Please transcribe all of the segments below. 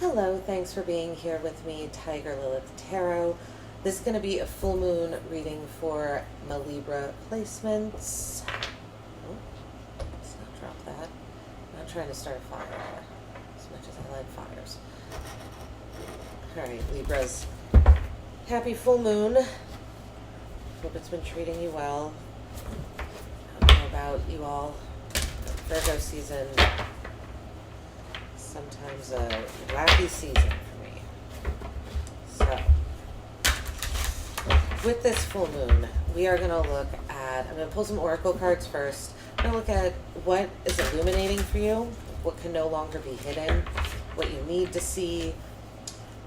Hello, thanks for being here with me, Tiger Lilith Tarot. This is going to be a full moon reading for my Libra placements. Oh, let's not drop that. I'm not trying to start a fire here, as much as I like fires. Alright, Libras. Happy full moon. Hope it's been treating you well. I don't know about you all. Virgo season. Sometimes a wacky season for me. So, with this full moon, we are going to look at, I'm going to pull some oracle cards first. I'm going to look at what is illuminating for you, what can no longer be hidden, what you need to see.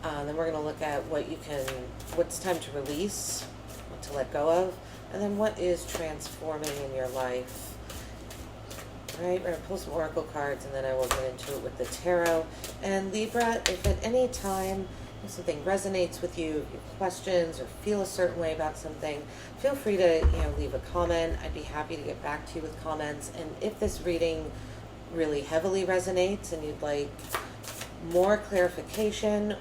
Then we're going to look at what's time to release, what to let go of, and then what is transforming in your life. Alright, we're going to pull some oracle cards and then I will get into it with the tarot. And Libra, if at any time something resonates with you, if you have questions or feel a certain way about something, feel free to leave a comment. I'd be happy to get back to you with comments. And if this reading really heavily resonates and you'd like more clarification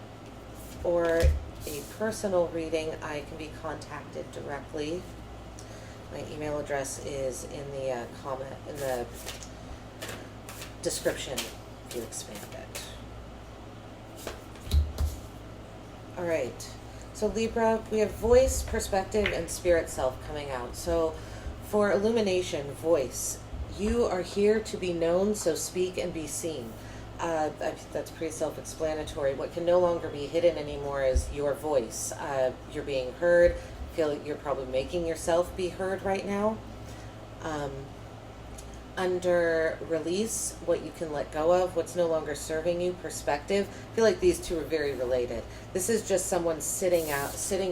or a personal reading, I can be contacted directly. My email address is in the in the description if you expand it. All right. So Libra, we have voice, perspective, and spirit self coming out. So for illumination, voice, you are here to be known, so speak and be seen. That's pretty self-explanatory. What can no longer be hidden anymore is your voice. You're being heard. Feel like you're probably making yourself be heard right now. Under release, what you can let go of, what's no longer serving you, perspective. I feel like these two are very related. This is just someone sitting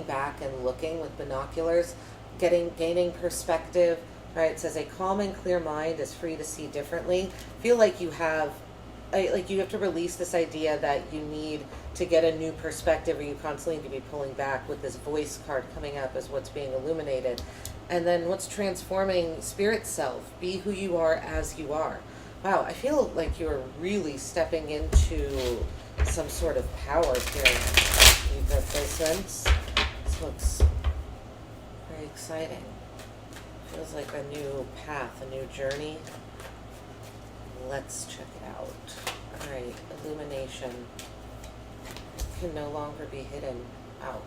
back and looking with binoculars, gaining perspective. Right? It says a calm and clear mind is free to see differently. Feel like you have to release this idea that you need to get a new perspective, or you constantly need to be pulling back, with this voice card coming up as what's being illuminated. And then what's transforming, spirit self, be who you are as you are. Wow, I feel like you're really stepping into some sort of power here. You've got placements. This looks very exciting. Feels like a new path, a new journey. Let's check it out. All right, illumination can no longer be hidden. Out.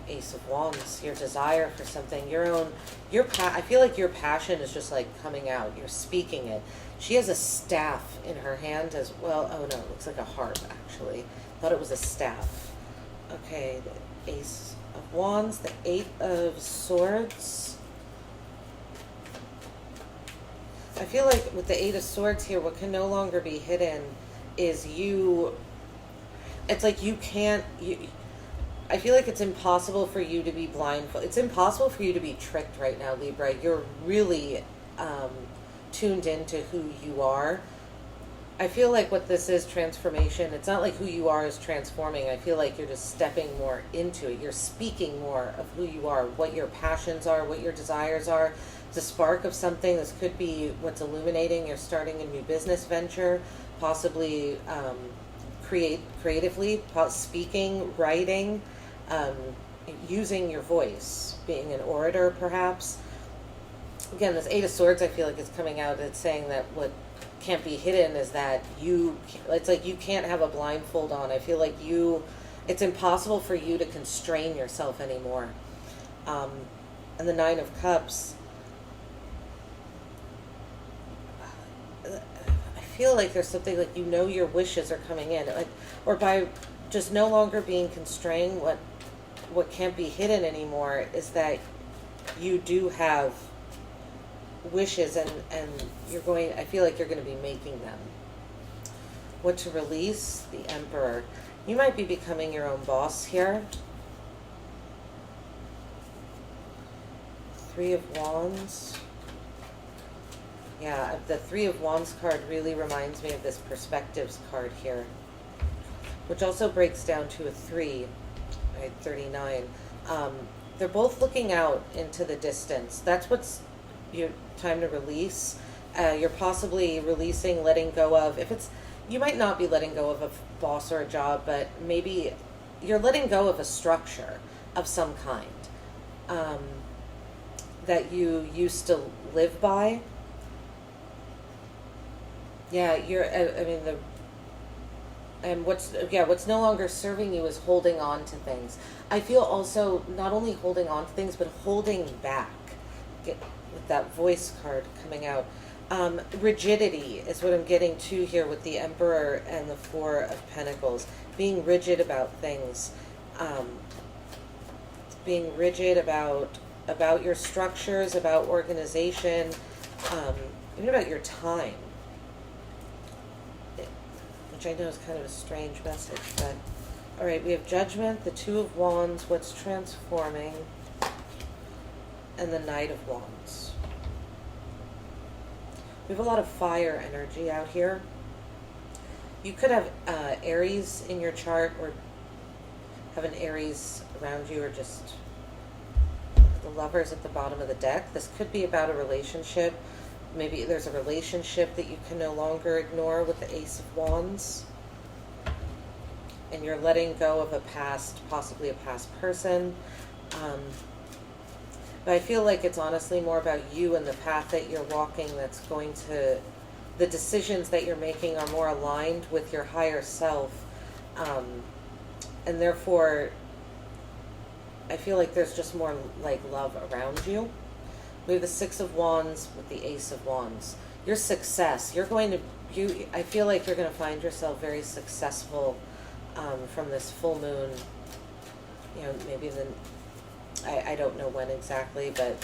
Ace of Wands, your desire for something, I feel like your passion is just like coming out. You're speaking it. She has a staff in her hand as well. Oh no, it looks like a harp actually. Thought it was a staff. Okay, the Ace of Wands, the Eight of Swords. I feel like with the Eight of Swords here, what can no longer be hidden is you. It's like I feel like it's impossible for you to be blindfolded. It's impossible for you to be tricked right now, Libra. You're really tuned into who you are. I feel like what this is, transformation. It's not like who you are is transforming. I feel like you're just stepping more into it. You're speaking more of who you are, what your passions are, what your desires are. The spark of something. This could be what's illuminating. You're starting a new business venture, possibly creatively, speaking, writing, using your voice, being an orator perhaps. Again, this Eight of Swords I feel like is coming out. It's saying that what can't be hidden is that it's like you can't have a blindfold on. I feel like it's impossible for you to constrain yourself anymore. And the Nine of Cups, I feel like there's something like your wishes are coming in, or by just no longer being constrained. What can't be hidden anymore is that you do have wishes, and I feel like you're going to be making them. What to release? The Emperor. You might be becoming your own boss here. Three of Wands. Yeah, the Three of Wands card really reminds me of this Perspectives card here, which also breaks down to a 3, right, 39. They're both looking out into the distance. That's what's your time to release. You're possibly releasing, letting go of. If it's you might not be letting go of a boss or a job, but maybe you're letting go of a structure of some kind that you used to live by. Yeah, what's no longer serving you is holding on to things. I feel also not only holding on to things, but holding back. With that voice card coming out. Rigidity is what I'm getting to here with the Emperor and the Four of Pentacles. Being rigid about things. Being rigid about your structures, about organization, even about your time. Which I know is kind of a strange message, but all right, we have Judgment, the Two of Wands, what's transforming, and the Knight of Wands. We have a lot of fire energy out here. You could have Aries in your chart, or have an Aries around you, or just the Lovers at the bottom of the deck. This could be about a relationship. Maybe there's a relationship that you can no longer ignore with the Ace of Wands. And you're letting go of a past, possibly a past person. But I feel like it's honestly more about you and the path that you're walking that's going to... The decisions that you're making are more aligned with your higher self. And therefore, I feel like there's just more like love around you. We have the Six of Wands with the Ace of Wands. Your success, I feel like you're going to find yourself very successful from this full moon. You know, maybe I don't know when exactly, but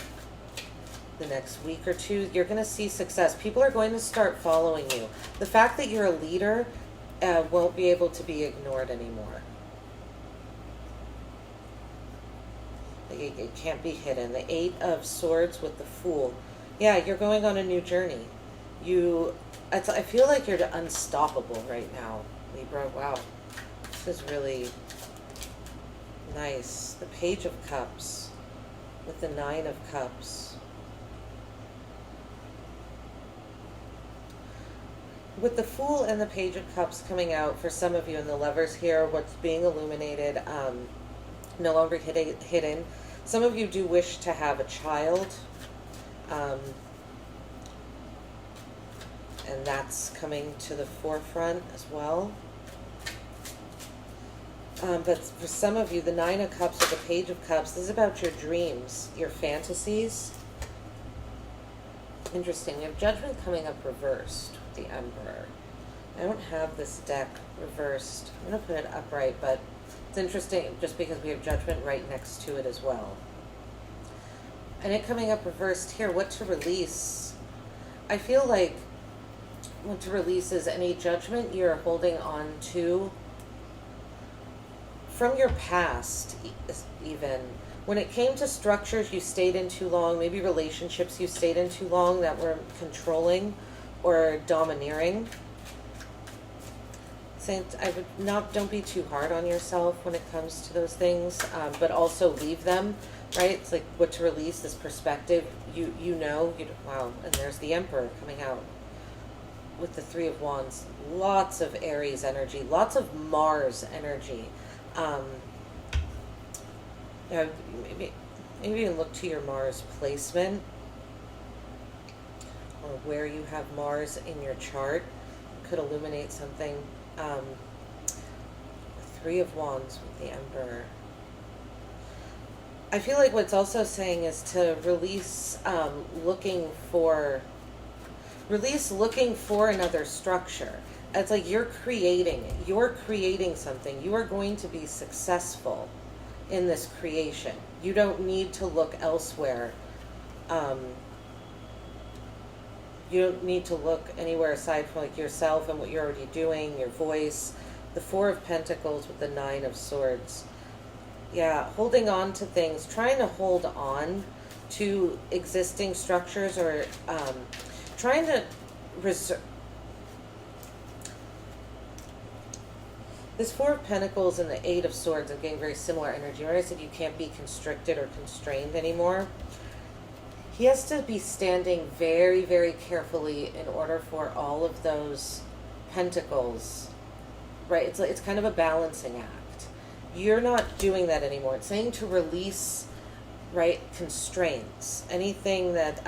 the next week or two, you're going to see success. People are going to start following you. The fact that you're a leader won't be able to be ignored anymore. It can't be hidden. The Eight of Swords with the Fool. Yeah, you're going on a new journey. I feel like you're unstoppable right now, Libra. Wow. This is really nice. The Page of Cups with the Nine of Cups. With the Fool and the Page of Cups coming out, for some of you, and the Lovers here, what's being illuminated, no longer hidden. Some of you do wish to have a child, and that's coming to the forefront as well. But for some of you, the Nine of Cups or the Page of Cups, this is about your dreams, your fantasies. Interesting. We have Judgment coming up reversed with the Emperor. I don't have this deck reversed. I'm going to put it upright, but it's interesting just because we have Judgment right next to it as well. And it coming up reversed here, what to release? I feel like what to release is any judgment you're holding on to from your past, even. When it came to structures you stayed in too long, maybe relationships you stayed in too long that were controlling or domineering. Don't be too hard on yourself when it comes to those things, but also leave them, right? It's like what to release, this perspective. Wow, and there's the Emperor coming out with the Three of Wands. Lots of Aries energy, lots of Mars energy. Maybe even look to your Mars placement, or where you have Mars in your chart. It could illuminate something. Three of Wands with the Emperor. I feel like what's also saying is to release looking for another structure. It's like you're creating something. You are going to be successful in this creation. You don't need to look elsewhere. You don't need to look anywhere aside from like yourself and what you're already doing, your voice. The Four of Pentacles with the Nine of Swords. Yeah, holding on to things, trying to hold on to existing structures, or trying to reserve. This Four of Pentacles and the Eight of Swords are getting very similar energy. Remember I said you can't be constricted or constrained anymore? He has to be standing very, very carefully in order for all of those Pentacles, right? It's kind of a balancing act. You're not doing that anymore. It's saying to release, right, constraints, anything that,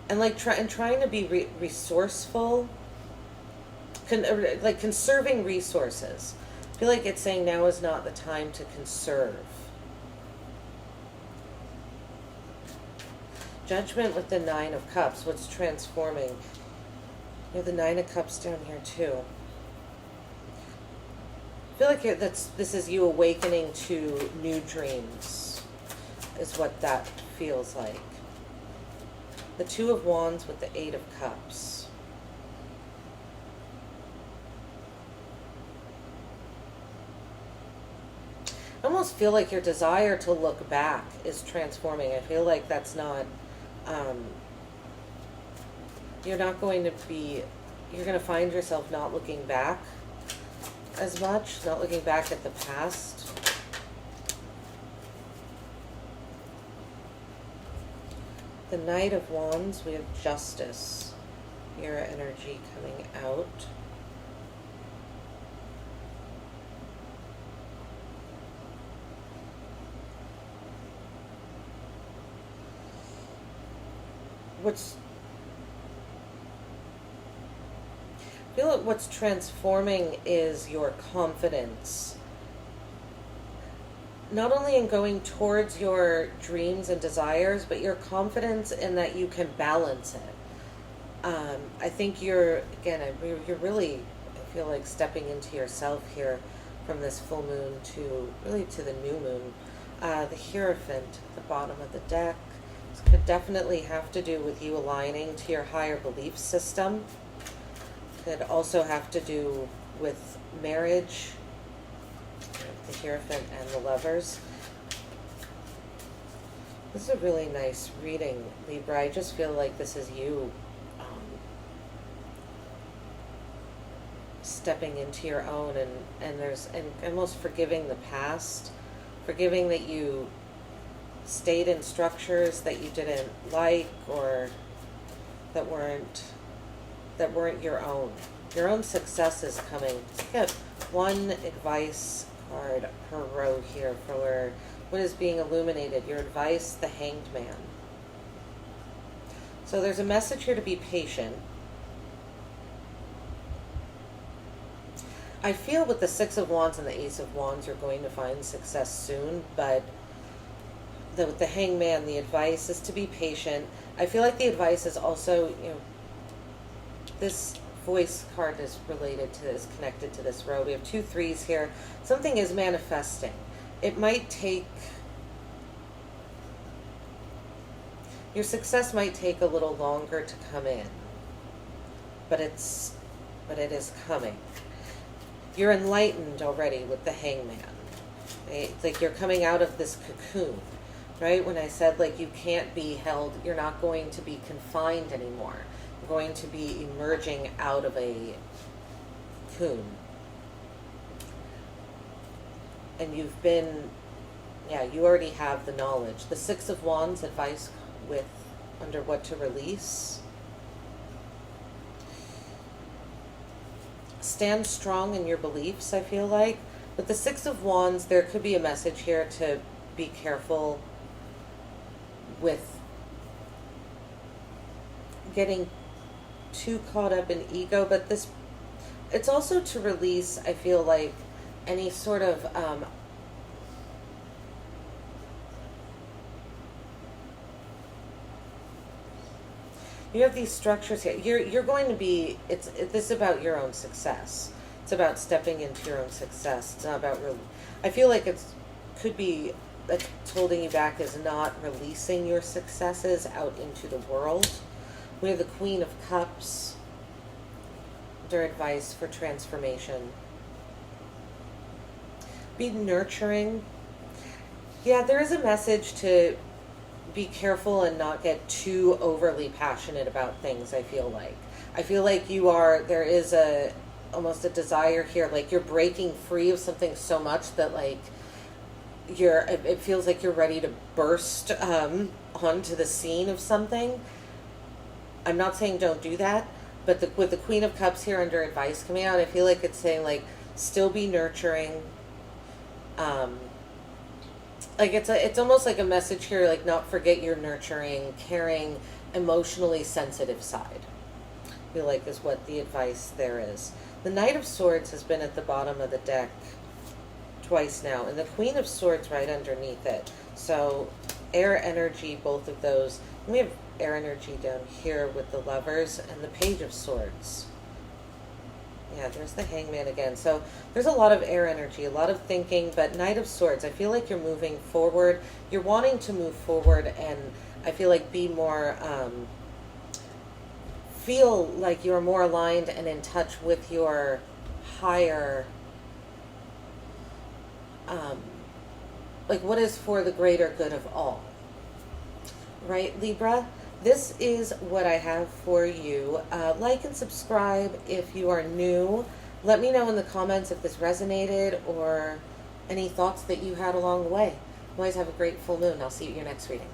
and like trying to be resourceful, like conserving resources. I feel like it's saying now is not the time to conserve. Judgment with the Nine of Cups. What's transforming? You have the Nine of Cups down here too. I feel like this is you awakening to new dreams, is what that feels like. The Two of Wands with the Eight of Cups. I almost feel like your desire to look back is transforming. I feel like that's not, you're not going to be, you're going to find yourself not looking back as much, not looking back at the past. The Knight of Wands, we have Justice, your energy coming out. I feel like what's transforming is your confidence. Not only in going towards your dreams and desires, but your confidence in that you can balance it. I think you're really, I feel like, stepping into yourself here from this full moon to really to the new moon. The Hierophant at the bottom of the deck. This could definitely have to do with you aligning to your higher belief system. Could also have to do with marriage. The Hierophant and the Lovers. This is a really nice reading, Libra. I just feel like this is you stepping into your own and almost forgiving the past, forgiving that you stayed in structures that you didn't like or that weren't your own. Your own success is coming. Get one advice card per row here for what is being illuminated. Your advice, the Hanged Man. So there's a message here to be patient. I feel with the Six of Wands and the Ace of Wands, you're going to find success soon, but with the Hanged Man, the advice is to be patient. I feel like the advice is also, this voice card is related to this, connected to this row. We have 2 3s here. Something is manifesting. It might take, your success might take a little longer to come in, but it is coming. You're enlightened already with the Hangman. Right? It's like you're coming out of this cocoon, right? When I said like you can't be held, you're not going to be confined anymore. You're going to be emerging out of a cocoon. And you've been, you already have the knowledge. The Six of Wands, advice under what to release. Stand strong in your beliefs, I feel like. With the Six of Wands, there could be a message here to be careful with getting too caught up in ego, but it's also to release, I feel like, any sort of you have these structures here. You're going to be, this is about your own success. It's about stepping into your own success. It's not about I feel like could be that's holding you back is not releasing your successes out into the world. We have the Queen of Cups. Their advice for transformation. Be nurturing. Yeah, there is a message to be careful and not get too overly passionate about things, I feel like. There is almost a desire here, like you're breaking free of something so much that like it feels like you're ready to burst onto the scene of something. I'm not saying don't do that, But with the Queen of Cups here under advice coming out, I feel like it's saying, like, still be nurturing. Like, it's almost like a message here, like, not forget your nurturing, caring, emotionally sensitive side. I feel like is what the advice there is. The Knight of Swords has been at the bottom of the deck twice now, and the Queen of Swords right underneath it. So air energy, both of those. And we have air energy down here with the Lovers and the Page of Swords. Yeah, there's the Hangman again. So there's a lot of air energy, a lot of thinking, but Knight of Swords, I feel like you're moving forward. You're wanting to move forward, and I feel like be more, feel like you're more aligned and in touch with your higher, like what is for the greater good of all. Right, Libra? This is what I have for you. Like and subscribe if you are new. Let me know in the comments if this resonated or any thoughts that you had along the way. Otherwise, have a great full moon. I'll see you at your next reading.